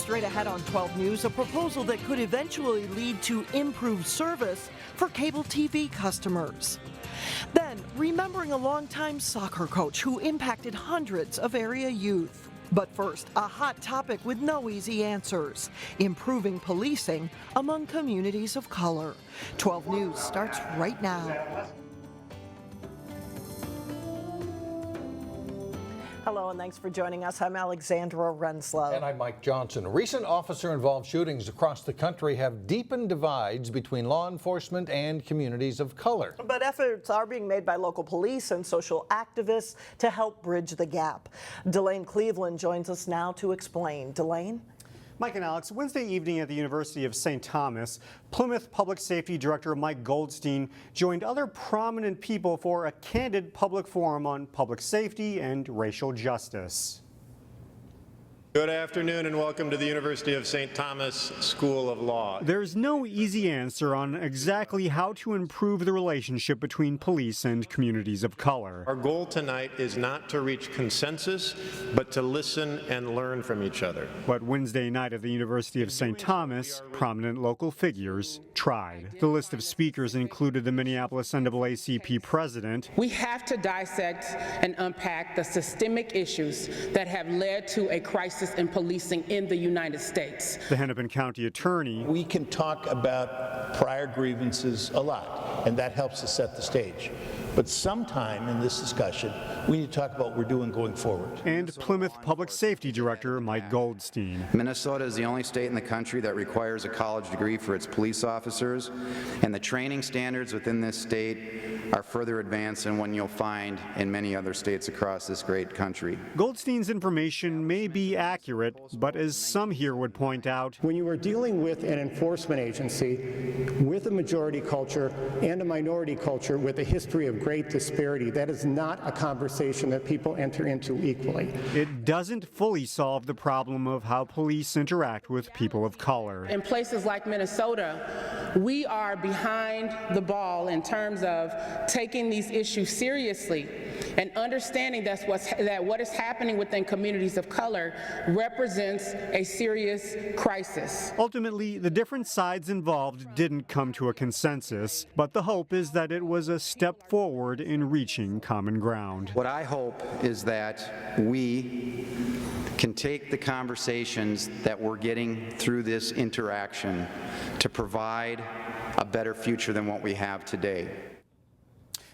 straight ahead on 12 News, a proposal that could eventually lead to improved service for cable TV customers. Then, remembering a longtime soccer coach who impacted hundreds of area youth. But first, a hot topic with no easy answers: improving policing among communities of color. 12 News starts right now. Hello and thanks for joining us. I'm Alexandra Renslow. And I'm Mike Johnson. Recent officer-involved shootings across the country have deepened divides between law enforcement and communities of color. But efforts are being made by local police and social activists to help bridge the gap. Delane Cleveland joins us now to explain. Delane? Mike and Alex, Wednesday evening at the University of St. Thomas, Plymouth Public Safety Director Mike Goldstein joined other prominent people for a candid public forum on public safety and racial justice. Good afternoon and welcome to the University of St. Thomas School of Law. There's no easy answer on exactly how to improve the relationship between police and communities of color. Our goal tonight is not to reach consensus, but to listen and learn from each other. But Wednesday night at the University of St. Thomas, prominent local figures tried. The list of speakers included the Minneapolis NAACP president. We have to dissect and unpack the systemic issues that have led to a crisis in policing in the United States. The Hennepin County attorney. We can talk about prior grievances a lot, and that helps to set the stage. But sometime in this discussion, we need to talk about what we're doing going forward. And Plymouth Public Safety Director Mike Goldstein. Minnesota is the only state in the country that requires a college degree for its police officers, and the training standards within this state are further advanced than one you'll find in many other states across this great country. Goldstein's information may be accurate, but as some here would point out, when you are dealing with an enforcement agency with a majority culture and a minority culture with a history of great disparity, that is not a conversation that people enter into equally. It doesn't fully solve the problem of how police interact with people of color. In places like Minnesota, we are behind the ball in terms of taking these issues seriously and understanding that what is happening within communities of color represents a serious crisis. Ultimately, the different sides involved didn't come to a consensus, but the hope is that it was a step forward in reaching common ground. What I hope is that we can take the conversations that we're getting through this interaction to provide a better future than what we have today.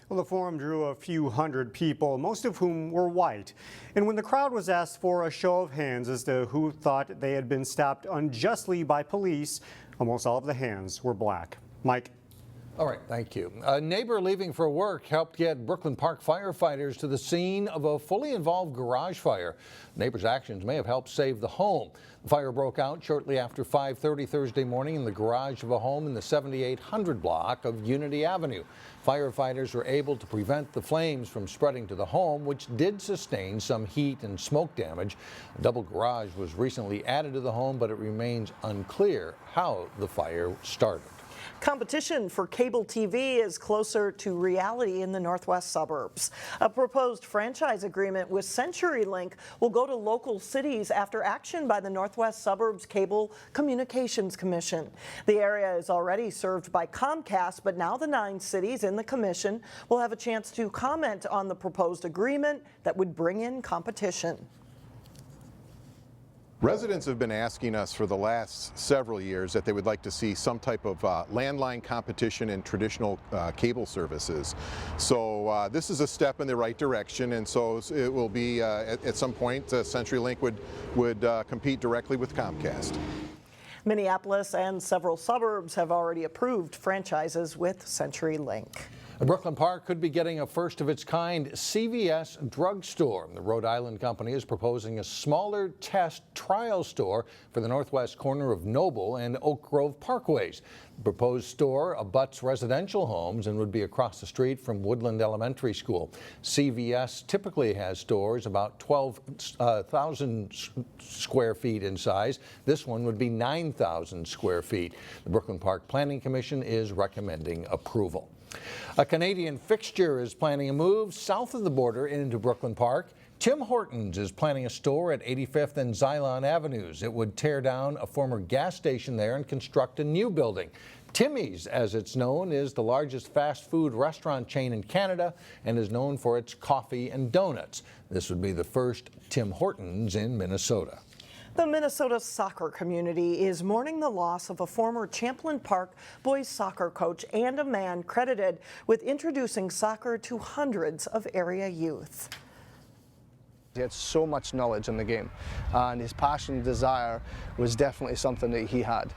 Well, the forum drew a few hundred people, most of whom were white. And when the crowd was asked for a show of hands as to who thought they had been stopped unjustly by police, almost all of the hands were black. Mike. All right, thank you. A neighbor leaving for work helped get Brooklyn Park firefighters to the scene of a fully involved garage fire. The neighbor's actions may have helped save the home. The fire broke out shortly after 5:30 Thursday morning in the garage of a home in the 7800 block of Unity Avenue. Firefighters were able to prevent the flames from spreading to the home, which did sustain some heat and smoke damage. A double garage was recently added to the home, but it remains unclear how the fire started. Competition for cable TV is closer to reality in the northwest suburbs. A proposed franchise agreement with CenturyLink will go to local cities after action by the Northwest Suburbs Cable Communications Commission. The area is already served by Comcast, but now the 9 cities in the commission will have a chance to comment on the proposed agreement that would bring in competition. Residents have been asking us for the last several years that they would like to see some type of landline competition in traditional cable services. So this is a step in the right direction, and so it will be at some point CenturyLink would compete directly with Comcast. Minneapolis and several suburbs have already approved franchises with CenturyLink. Brooklyn Park could be getting a first-of-its-kind CVS drugstore. The Rhode Island company is proposing a smaller test trial store for the northwest corner of Noble and Oak Grove Parkways. The proposed store abuts residential homes and would be across the street from Woodland Elementary School. CVS typically has stores about 12,000 square feet in size. This one would be 9,000 square feet. The Brooklyn Park Planning Commission is recommending approval. A Canadian fixture is planning a move south of the border into Brooklyn Park. Tim Hortons is planning a store at 85th and Xylon Avenues. It would tear down a former gas station there and construct a new building. Timmy's, as it's known, is the largest fast food restaurant chain in Canada and is known for its coffee and donuts. This would be the first Tim Hortons in Minnesota. The Minnesota soccer community is mourning the loss of a former Champlin Park boys soccer coach and a man credited with introducing soccer to hundreds of area youth. He had so much knowledge in the game, and his passion and desire was definitely something that he had.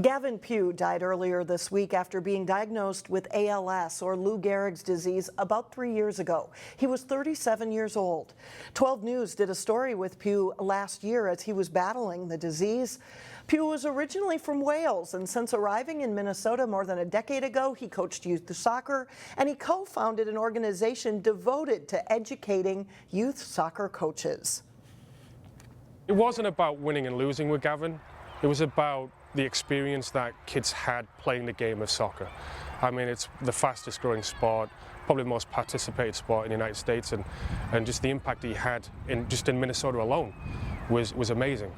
Gavin Pugh died earlier this week after being diagnosed with ALS, or Lou Gehrig's disease, about 3 years ago. He was 37 years old. 12 News did a story with Pugh last year as he was battling the disease. Pugh was originally from Wales, and since arriving in Minnesota more than a decade ago, he coached youth soccer, and he co-founded an organization devoted to educating youth soccer coaches. It wasn't about winning and losing with Gavin. It was about the experience that kids had playing the game of soccer. I mean, it's the fastest growing sport, probably the most participated sport in the United States, and just the impact he had in Minnesota alone was amazing.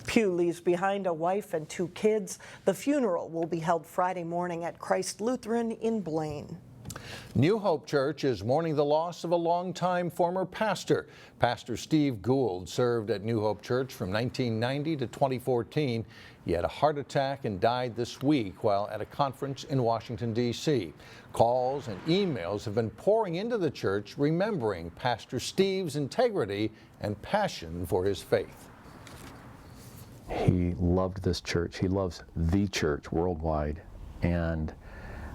Pugh leaves behind a wife and 2 kids. The funeral will be held Friday morning at Christ Lutheran in Blaine. New Hope Church is mourning the loss of a longtime former pastor. Pastor Steve Gould served at New Hope Church from 1990 to 2014. He had a heart attack and died this week while at a conference in Washington, D.C. Calls and emails have been pouring into the church remembering Pastor Steve's integrity and passion for his faith. He loved this church. He loves the church worldwide. And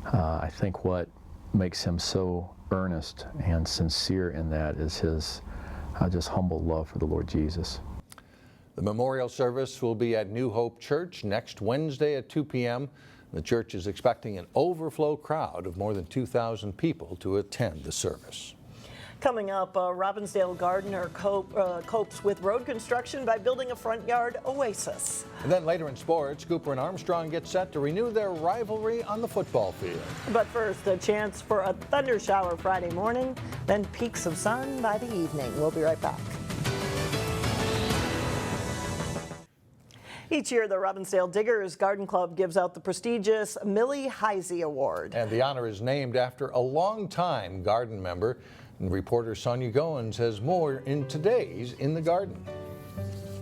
I think what makes him so earnest and sincere in that is his just humble love for the Lord Jesus. The memorial service will be at New Hope Church next Wednesday at 2 p.m. The church is expecting an overflow crowd of more than 2,000 people to attend the service. Coming up, a Robbinsdale gardener copes with road construction by building a front yard oasis. And then later in sports, Cooper and Armstrong get set to renew their rivalry on the football field. But first, a chance for a thunder shower Friday morning, then peaks of sun by the evening. We'll be right back. Each year, the Robbinsdale Diggers Garden Club gives out the prestigious Millie Hisey Award. And the honor is named after a longtime garden member. And reporter Sonia Goins has more in today's In the Garden.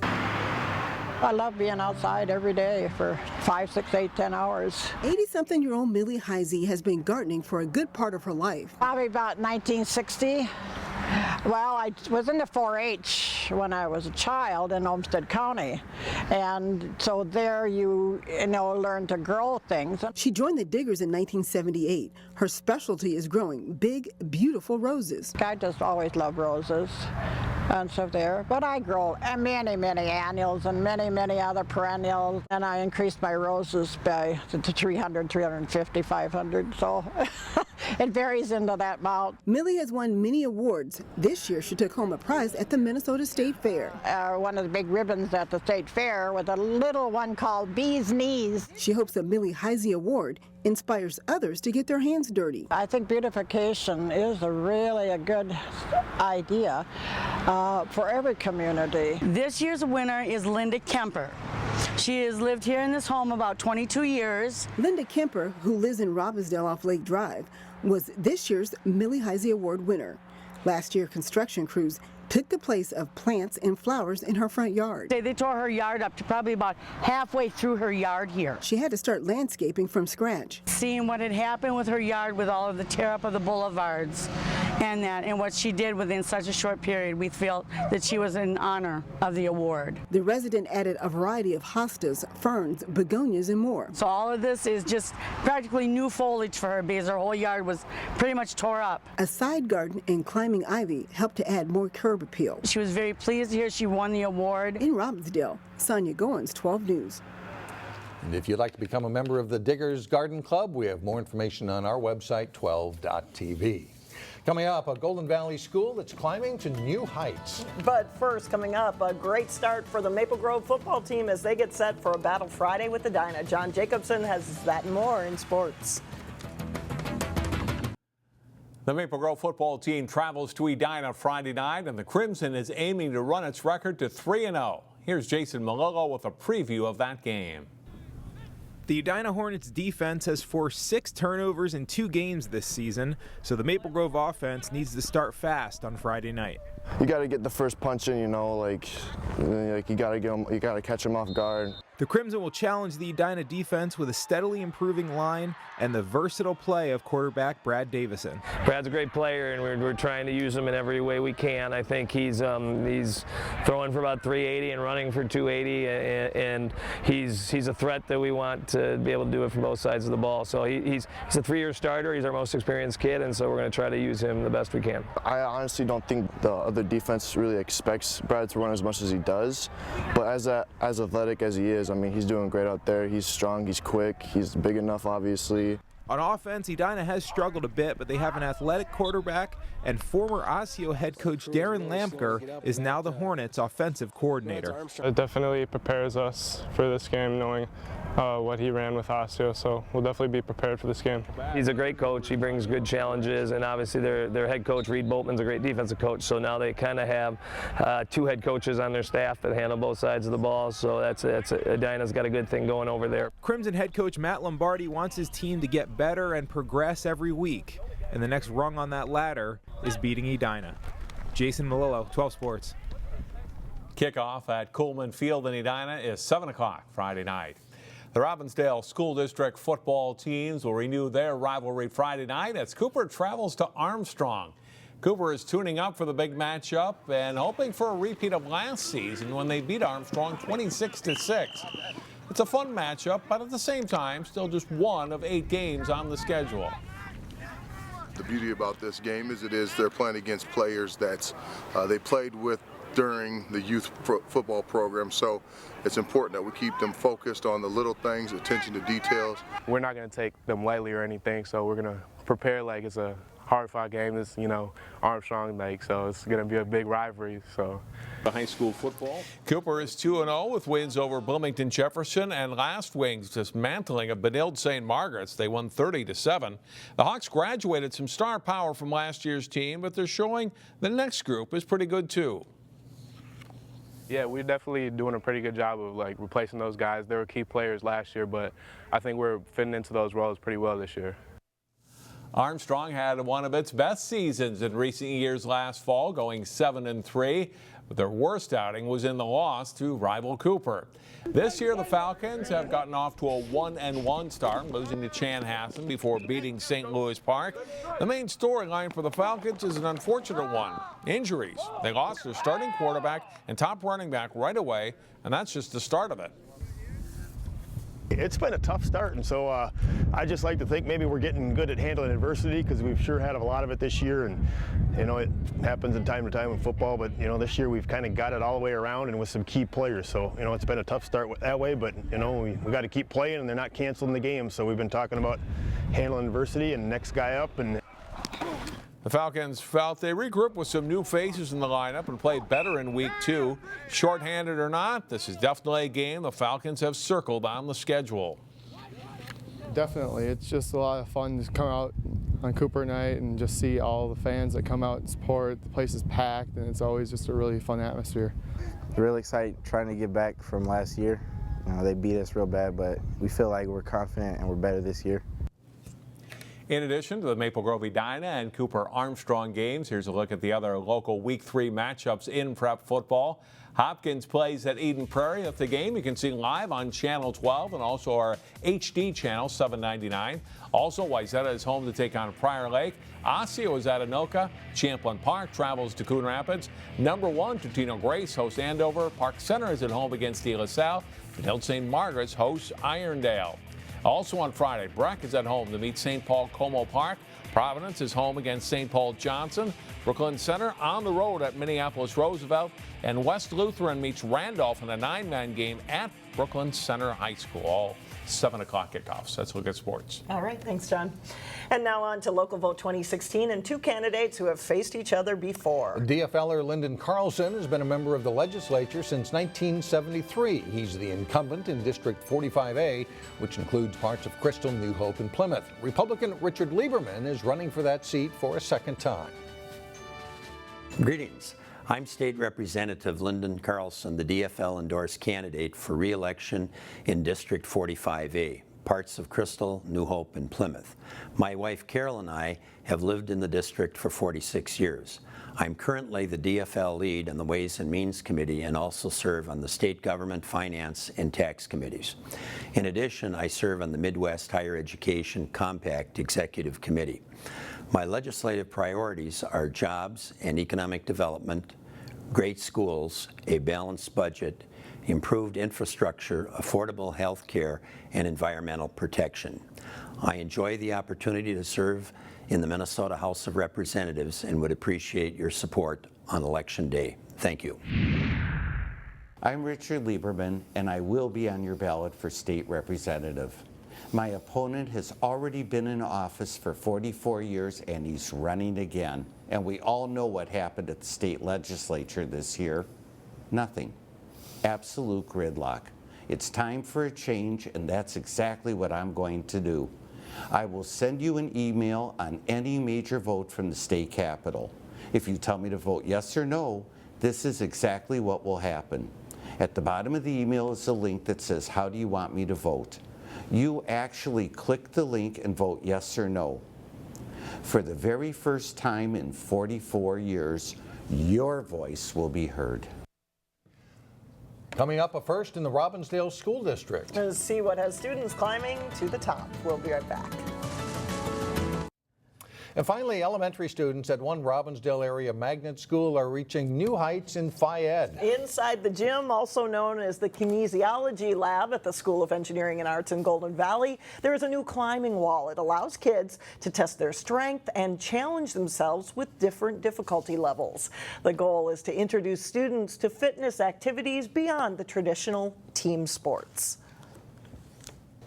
I love being outside every day for 5, 6, 8, 10 hours. 80-something-year-old Millie Hisey has been gardening for a good part of her life. Probably about 1960. Well, I was into 4-H when I was a child in Olmsted County, and so there you learn to grow things. She joined the Diggers in 1978. Her specialty is growing big, beautiful roses. I just always loved roses and stuff there, but I grow many, many annuals and many, many other perennials, and I increased my roses by to 300, 350, 500, so it varies into that amount. Millie has won many awards. This year she took home a prize at the Minnesota State Fair. One of the big ribbons at the State Fair with a little one called Bee's Knees. She hopes the Millie Hisey Award inspires others to get their hands dirty. I think beautification is really a good idea for every community. This year's winner is Linda Kemper. She has lived here in this home about 22 years. Linda Kemper, who lives in Robbinsdale off Lake Drive, was this year's Millie Hisey Award winner. Last year, construction crews took the place of plants and flowers in her front yard. They tore her yard up to probably about halfway through her yard here. She had to start landscaping from scratch. Seeing what had happened with her yard with all of the tear up of the boulevards and what she did within such a short period, we felt that she was in honor of the award. The resident added a variety of hostas, ferns, begonias, and more. So all of this is just practically new foliage for her because her whole yard was pretty much tore up. A side garden and climbing ivy helped to add more curb appeal. She was very pleased to hear she won the award. In Robbinsdale, Sonia Goins, 12 News. And if you'd like to become a member of the Diggers Garden Club, we have more information on our website, 12.tv. Coming up, a Golden Valley school that's climbing to new heights. But first, coming up, a great start for the Maple Grove football team as they get set for a battle Friday with Edina. John Jacobson has that and more in sports. The Maple Grove football team travels to Edina Friday night, and the Crimson is aiming to run its record to 3-0. Here's Jason Milillo with a preview of that game. The Edina Hornets defense has forced 6 turnovers in 2 games this season, so the Maple Grove offense needs to start fast on Friday night. You got to get the first punch in, you know, like you got to catch them off guard. The Crimson will challenge the Edina defense with a steadily improving line and the versatile play of quarterback Brad Davison. Brad's a great player, and we're trying to use him in every way we can. I think he's throwing for about 380 and running for 280, and he's a threat that we want to be able to do it from both sides of the ball. So he's a 3-year starter. He's our most experienced kid, and so we're going to try to use him the best we can. I honestly don't think the other defense really expects Brad to run as much as he does, but as athletic as he is, I mean, he's doing great out there. He's strong, he's quick, he's big enough, obviously. On offense, Edina has struggled a bit, but they have an athletic quarterback, and former Osseo head coach Darren Lampker is now the Hornets' offensive coordinator. It definitely prepares us for this game, knowing what he ran with Osseo, so we'll definitely be prepared for this game. He's a great coach. He brings good challenges, and obviously their head coach, Reed Boltman's a great defensive coach, so now they kind of have 2 head coaches on their staff that handle both sides of the ball, so Edina's got a good thing going over there. Crimson head coach Matt Lombardi wants his team to get better and progress every week, and the next rung on that ladder is beating Edina. Jason Milillo, 12 Sports. Kickoff at Coleman Field in Edina is 7 o'clock Friday night. The Robbinsdale School District football teams will renew their rivalry Friday night as Cooper travels to Armstrong. Cooper is tuning up for the big matchup and hoping for a repeat of last season when they beat Armstrong 26-6. It's a fun matchup, but at the same time, still just one of 8 games on the schedule. The beauty about this game is they're playing against players that they played with during the youth football program, so it's important that we keep them focused on the little things, attention to details. We're not going to take them lightly or anything, so we're going to prepare like it's a hard-fought game. This, Armstrong, so it's going to be a big rivalry. So, the high school football. Cooper is 2-0 with wins over Bloomington Jefferson and last week's dismantling of Benilde St. Margaret's. They won 30-7. The Hawks graduated some star power from last year's team, but they're showing the next group is pretty good too. Yeah, we're definitely doing a pretty good job of replacing those guys. They were key players last year, but I think we're fitting into those roles pretty well this year. Armstrong had one of its best seasons in recent years last fall, going 7-3, but their worst outing was in the loss to rival Cooper. This year, the Falcons have gotten off to a 1-1 start, losing to Chanhassen before beating St. Louis Park. The main storyline for the Falcons is an unfortunate one: injuries. They lost their starting quarterback and top running back right away, and that's just the start of it. It's been a tough start, and so I just like to think maybe we're getting good at handling adversity, because we've sure had a lot of it this year, and it happens in time to time in football, but this year we've kind of got it all the way around and with some key players, so it's been a tough start that way, but we got to keep playing, and they're not canceling the game, so we've been talking about handling adversity and next guy up. And the Falcons felt they regrouped with some new faces in the lineup and played better in week 2. Short-handed or not, this is definitely a game the Falcons have circled on the schedule. Definitely. It's just a lot of fun to come out on Cooper night and just see all the fans that come out and support. The place is packed, and it's always just a really fun atmosphere. Really excited trying to get back from last year. They beat us real bad, but we feel like we're confident and we're better this year. In addition to the Maple Grove Edina and Cooper Armstrong games, here's a look at the other local Week 3 matchups in prep football. Hopkins plays at Eden Prairie. That's the game you can see live on Channel 12 and also our HD channel 799. Also, Wayzata is home to take on Prior Lake. Osseo is at Anoka. Champlin Park travels to Coon Rapids. Number 1, Totino Grace hosts Andover. Park Center is at home against De La Salle. Benilde St. Margaret's hosts Irondale. Also on Friday, Breck is at home to meet St. Paul Como Park. Providence is home against St. Paul Johnson. Brooklyn Center on the road at Minneapolis Roosevelt. And West Lutheran meets Randolph in a 9-man game at Brooklyn Center High School. All 7 o'clock kickoffs. Let's look at sports. All right, thanks, John. And now on to Local Vote 2016 and two candidates who have faced each other before. DFLer Lyndon Carlson has been a member of the legislature since 1973. He's the incumbent in District 45A, which includes parts of Crystal, New Hope, and Plymouth. Republican Richard Lieberman is running for that seat for a second time. Greetings. I'm State Representative Lyndon Carlson, the DFL-endorsed candidate for re-election in District 45A, parts of Crystal, New Hope, and Plymouth. My wife Carol and I have lived in the district for 46 years. I'm currently the DFL lead on the Ways and Means Committee and also serve on the State Government, Finance, and Tax Committees. In addition, I serve on the Midwest Higher Education Compact Executive Committee. My legislative priorities are jobs and economic development, great schools, a balanced budget, improved infrastructure, affordable health care, and environmental protection. I enjoy the opportunity to serve in the Minnesota House of Representatives and would appreciate your support on Election Day. Thank you. I'm Richard Lieberman, and I will be on your ballot for state representative. My opponent has already been in office for 44 years, and he's running again. And we all know what happened at the state legislature this year. Nothing. Absolute gridlock. It's time for a change, and that's exactly what I'm going to do. I will send you an email on any major vote from the state capitol. If you tell me to vote yes or no, this is exactly what will happen. At the bottom of the email is a link that says, how do you want me to vote? You actually click the link and vote yes or no. For the very first time in 44 years, your voice will be heard. Coming up, a first in the Robbinsdale School District. Let's see what has students climbing to the top. We'll be right back. And finally, elementary students at one Robbinsdale area magnet school are reaching new heights in Phi-Ed. Inside the gym, also known as the Kinesiology Lab at the School of Engineering and Arts in Golden Valley, there is a new climbing wall. It allows kids to test their strength and challenge themselves with different difficulty levels. The goal is to introduce students to fitness activities beyond the traditional team sports.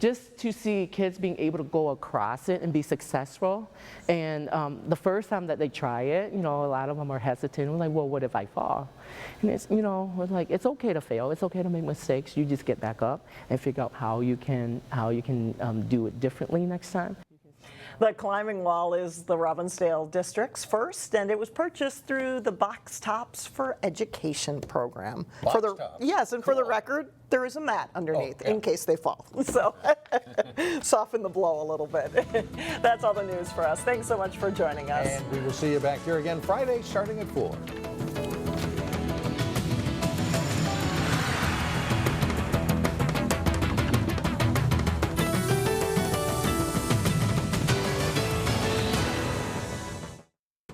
Just to see kids being able to go across it and be successful. And the first time that they try it, you know, a lot of them are hesitant. We're like, well, what if I fall? And it's, you know, we're like, it's okay to fail. It's okay to make mistakes. You just get back up and figure out how you can do it differently next time. The climbing wall is the Robbinsdale District's first, and it was purchased through the Box Tops for Education program. Yes, and for the record, there is a mat underneath in case they fall. So soften the blow a little bit. That's all the news for us. Thanks so much for joining us. And we will see you back here again Friday starting at 4.